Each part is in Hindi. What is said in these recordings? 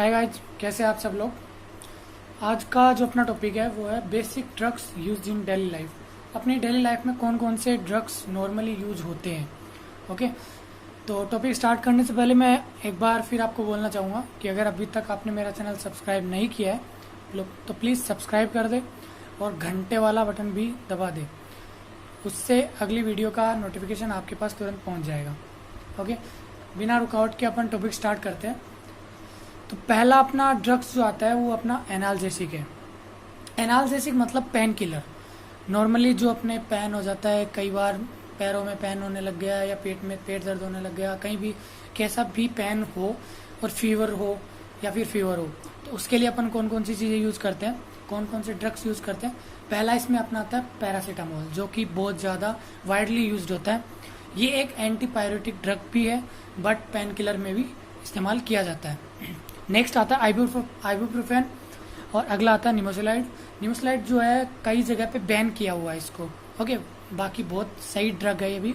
हाय गाइज, कैसे आप सब लोग। आज का जो अपना टॉपिक है वो है basic drugs use in daily life. अपनी डेली लाइफ में कौन कौन से ड्रग्स नॉर्मली यूज होते हैं। ओके, तो टॉपिक स्टार्ट करने से पहले मैं एक बार फिर आपको बोलना चाहूँगा कि अगर अभी तक आपने मेरा चैनल सब्सक्राइब नहीं किया है तो प्लीज़ सब्सक्राइब कर दे और घंटे वाला बटन भी दबा दे। उससे अगली वीडियो का नोटिफिकेशन आपके पास तुरंत पहुँच जाएगा। ओके, बिना रुकावट के अपन टॉपिक स्टार्ट करते हैं। तो पहला अपना ड्रग्स जो आता है वो अपना एनाल्जेसिक है। एनाल्जेसिक मतलब पेन किलर। नॉर्मली जो अपने पेन हो जाता है, कई बार पैरों में पेन होने लग गया या पेट दर्द होने लग गया, कहीं भी कैसा भी पेन हो और फीवर हो या फिर फीवर हो, तो उसके लिए अपन कौन कौन सी चीज़ें यूज़ करते हैं, कौन कौन से ड्रग्स यूज़ करते हैं। पहला इसमें अपना आता है पैरासीटामोल, जो कि बहुत ज़्यादा वाइडली यूज्ड होता है। ये एक एंटीपायरेटिक ड्रग भी है बट पेन किलर में भी इस्तेमाल किया जाता है। नेक्स्ट आता है आइबुप्रोफेन और अगला आता है निमोसिलाइड। निमोसिलाइड जो है कई जगह पे बैन किया हुआ है इसको। ओके, बाकी बहुत सही ड्रग है ये भी।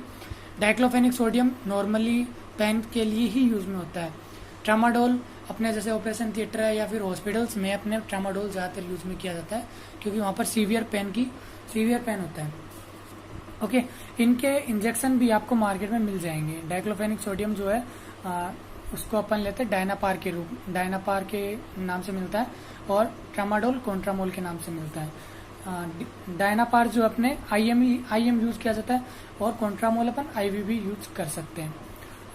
डाइक्लोफेनिक सोडियम नॉर्मली पेन के लिए ही यूज में होता है। ट्रामाडोल अपने जैसे ऑपरेशन थिएटर है या फिर हॉस्पिटल्स में अपने ट्रामाडोल ज़्यादातर यूज में किया जाता है क्योंकि वहाँ पर सीवियर पेन होता है। ओके, इनके इंजेक्शन भी आपको मार्केट में मिल जाएंगे। डाइक्लोफेनिक सोडियम जो है उसको अपन लेते हैं डायनापार के नाम से मिलता है और ट्रामाडोल कॉन्ट्रामोल के नाम से मिलता है। डायनापार जो अपने आईएम यूज किया जाता है और कॉन्ट्रामोल अपन आईवी भी यूज कर सकते हैं।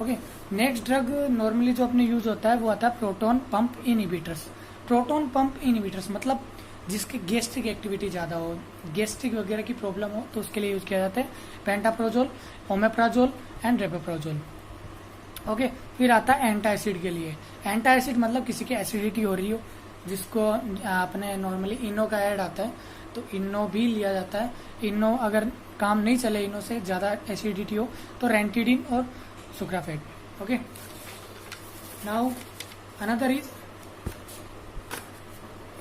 ओके, नेक्स्ट ड्रग नॉर्मली जो अपने यूज होता है वो आता है proton pump inhibitors. Proton pump inhibitors मतलब जिसकी गैस्ट्रिक एक्टिविटी ज़्यादा हो, गैस्ट्रिक वगैरह की प्रॉब्लम हो, तो उसके लिए यूज किया जाता है पेंटाप्रोजोल, ओमेप्राजोल एंड रेपेप्राजोल। ओके, फिर आता है एंटासिड के लिए। एंटासिड मतलब किसी की एसिडिटी हो रही हो, जिसको अपने नॉर्मली इनो का ऐड आता है तो इनो भी लिया जाता है। इनो अगर काम नहीं चले, इनो से ज़्यादा एसिडिटी हो तो रेंटिडिन और sucralfate. Okay, now another is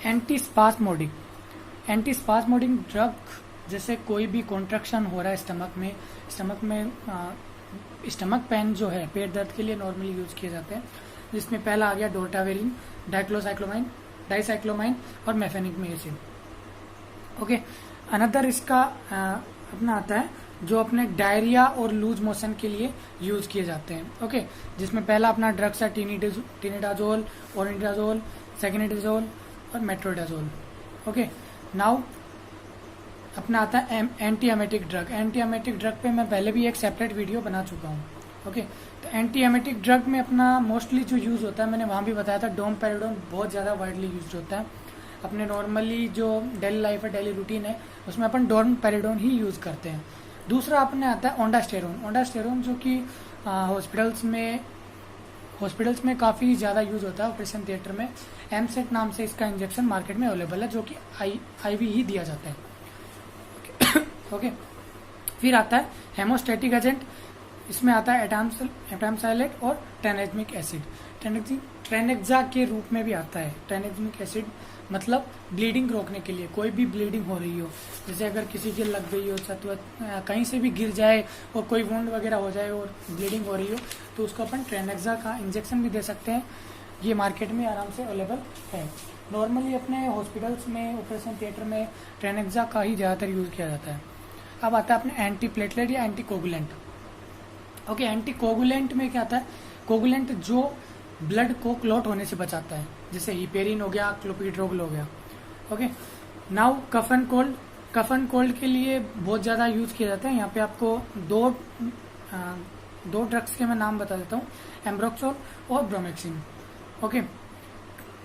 antispasmodic drug. जैसे कोई भी कॉन्ट्रैक्शन हो रहा है स्टमक पेन जो है पेट दर्द के लिए नॉर्मली यूज किए जाते हैं, जिसमें पहला आ गया डोर्टावेरिन, डाइसाइक्लोमाइन और मेफेनिक एसिड। ओके, अनदर इसका अपना आता है जो अपने डायरिया और लूज मोशन के लिए यूज किए जाते हैं। ओके, जिसमें पहला अपना ड्रग्स है टिनिडाजोल, ओनिडाजोल, सेकेनिडाजोल और मेट्रोडाजोल। ओके, नाउ अपना आता है एंटीएमेटिक ड्रग पे मैं पहले भी एक सेपरेट वीडियो बना चुका हूँ। ओके, तो एंटीएमेटिक ड्रग में अपना मोस्टली जो यूज होता है मैंने वहाँ भी बताया था, डोमपेरिडोन बहुत ज़्यादा वाइडली यूज होता है। अपने नॉर्मली जो डेली लाइफ है, डेली रूटीन है, उसमें अपन डोमपेरिडोन ही यूज करते हैं। दूसरा अपने आता है ओंडास्टेरोन जो कि हॉस्पिटल्स में काफ़ी ज़्यादा यूज होता है। ऑपरेशन थिएटर में एमसेट नाम से इसका इंजेक्शन मार्केट में अवेलेबल है, जो कि आईवी ही दिया जाता है। ओके, फिर आता है हेमोस्टेटिक एजेंट। इसमें आता है एटामसाइलेट और ट्रेनेज्मिक एसिड। ट्रेनेक्सा के रूप में भी आता है। ट्रेनेज्मिक एसिड मतलब ब्लीडिंग रोकने के लिए, कोई भी ब्लीडिंग हो रही हो, जैसे अगर किसी की लग गई हो कहीं से भी गिर जाए और कोई वुंड वगैरह हो जाए और ब्लीडिंग हो रही हो, तो उसको अपन ट्रेनेक्सा का इंजेक्शन भी दे सकते हैं। ये मार्केट में आराम से अवेलेबल है। नॉर्मली अपने हॉस्पिटल्स में, ऑपरेशन थिएटर में ट्रेनेक्सा का ही ज़्यादातर यूज किया जाता है। अब आता है अपने एंटी प्लेटलेट या anti coagulant. Okay, anti coagulant में क्या आता है, कोगुलेंट जो ब्लड को क्लॉट होने से बचाता है, जैसे हिपेरिन हो गया, क्लोपिड्रोल हो गया। ओके, नाउ कफन कोल्ड के लिए बहुत ज़्यादा यूज किया जाता है। यहाँ पे आपको दो ड्रग्स के मैं नाम बता देता हूँ, एम्ब्रोक्सोल और ब्रोमेक्सिन। ओके,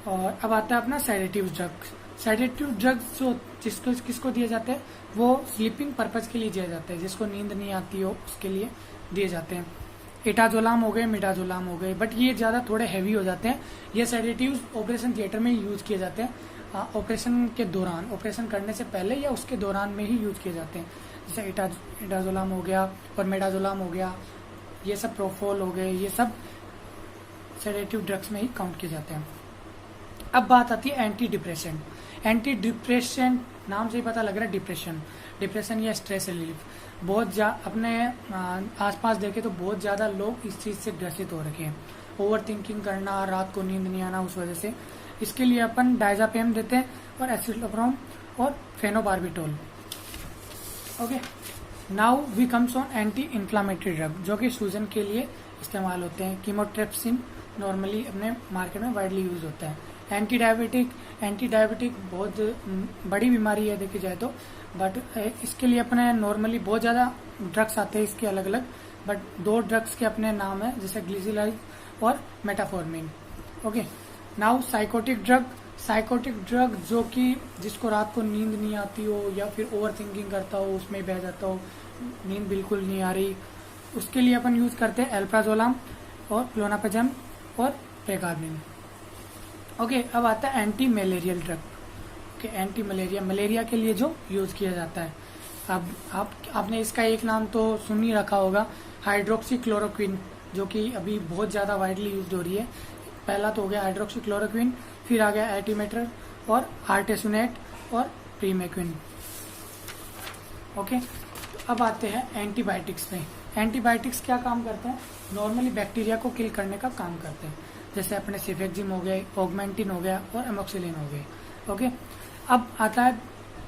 और अब आता है अपना सेडेटिव ड्रग्स जो किसको दिए जाते हैं, वो स्लीपिंग पर्पज के लिए दिया जाता है, जिसको नींद नहीं आती हो उसके लिए दिए जाते हैं। एटाजोलाम हो गए, मिडाजोलाम हो गए, बट ये ज़्यादा थोड़े हैवी हो जाते हैं। ये सेडेटिव्स ऑपरेशन थिएटर में यूज किए जाते हैं। ऑपरेशन के दौरान, ऑपरेशन करने से पहले या उसके दौरान में ही यूज किए जाते हैं। जैसे एटाजोलाम हो गया और मेडाजोलाम हो गया, ये सब प्रोफोल हो गए, ये सब सेडेटिव ड्रग्स में ही काउंट किए जाते हैं। अब बात आती है एंटी डिप्रेशन नाम से ही पता लग रहा है डिप्रेशन या स्ट्रेस रिलीफ। अपने आसपास देखे तो बहुत ज़्यादा लोग इस चीज़ से ग्रसित हो रखे हैं। ओवर थिंकिंग करना, रात को नींद नहीं आना उस वजह से, इसके लिए अपन डायजापेम देते हैं और एसिटोप्रोम और phenobarbitone. Okay, now we comes on anti inflammatory drug जो कि सूजन के लिए इस्तेमाल होते हैं। कीमोट्रेप्सिन नॉर्मली अपने मार्केट में वाइडली यूज होता है। एंटी डायबिटिक बहुत बड़ी बीमारी है देखी जाए तो, बट इसके लिए अपने नॉर्मली बहुत ज्यादा ड्रग्स आते हैं इसके अलग अलग, बट 2 ड्रग्स के अपने नाम है जैसे ग्लिसिलाइज और मेटाफॉर्मिन। ओके, नाउ साइकोटिक ड्रग जो कि जिसको रात को नींद नहीं आती हो या फिर ओवर थिंकिंग करता हो, उसमें बह जाता हो, नींद बिल्कुल नहीं आ रही, उसके लिए अपन यूज करते हैं एल्प्राजोलाम और क्लोनापेजम और प्रेगार्निन। ओके, अब आता है anti malarial drug. Okay, anti malaria के लिए जो यूज किया जाता है, अब आपने इसका एक नाम तो सुन ही रखा होगा, हाइड्रोक्सीक्लोरोक्विन, जो कि अभी बहुत ज्यादा वाइडली यूज हो रही है। पहला तो हो गया हाइड्रोक्सीक्लोरोक्विन, फिर आ गया एटीमेटर और आर्टेसुनेट और प्रीमेक्विन। ओके, तो अब आते हैं एंटीबायोटिक्स में। एंटीबायोटिक्स क्या काम करते हैं? नॉर्मली बैक्टीरिया को किल करने का काम करते हैं, जैसे अपने सिफेक्जिम हो गए, ऑगमेंटिन हो गया और एमोक्सिलिन हो गए। ओके, अब आता है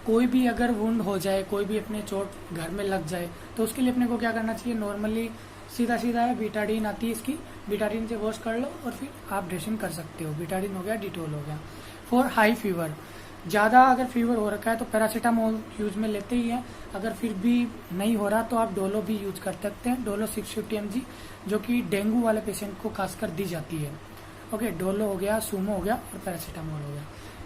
कोई भी अगर वुंड हो जाए, कोई भी अपने चोट घर में लग जाए, तो उसके लिए अपने को क्या करना चाहिए? नॉर्मली सीधा है, बीटाडीन आती है इसकी, बीटाडीन से वॉश कर लो और फिर आप ड्रेसिंग कर सकते हो। बीटाडीन हो गया, डिटोल हो गया। फॉर हाई फीवर, ज्यादा अगर फीवर हो रखा है तो पैरासीटामोल यूज में लेते ही है, अगर फिर भी नहीं हो रहा तो आप डोलो भी यूज कर सकते हैं। डोलो 650 mg जो कि डेंगू वाले पेशेंट को खासकर दी जाती है। ओके, डोलो हो गया, सूमो हो गया और पैरासीटामोल हो गया।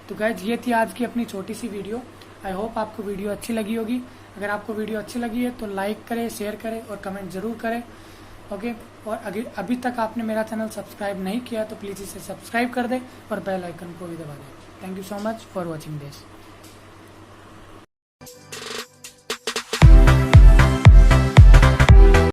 तो गाइज ये थी आज की अपनी छोटी सी वीडियो। आई होप आपको वीडियो अच्छी लगी होगी। अगर आपको वीडियो अच्छी लगी है तो लाइक करें, शेयर करें और कमेंट जरूर करें। ओके, और अगर अभी तक आपने मेरा चैनल सब्सक्राइब नहीं किया तो प्लीज इसे सब्सक्राइब कर दे और बेल आइकन को भी दबा दें। Thank you so much for watching this.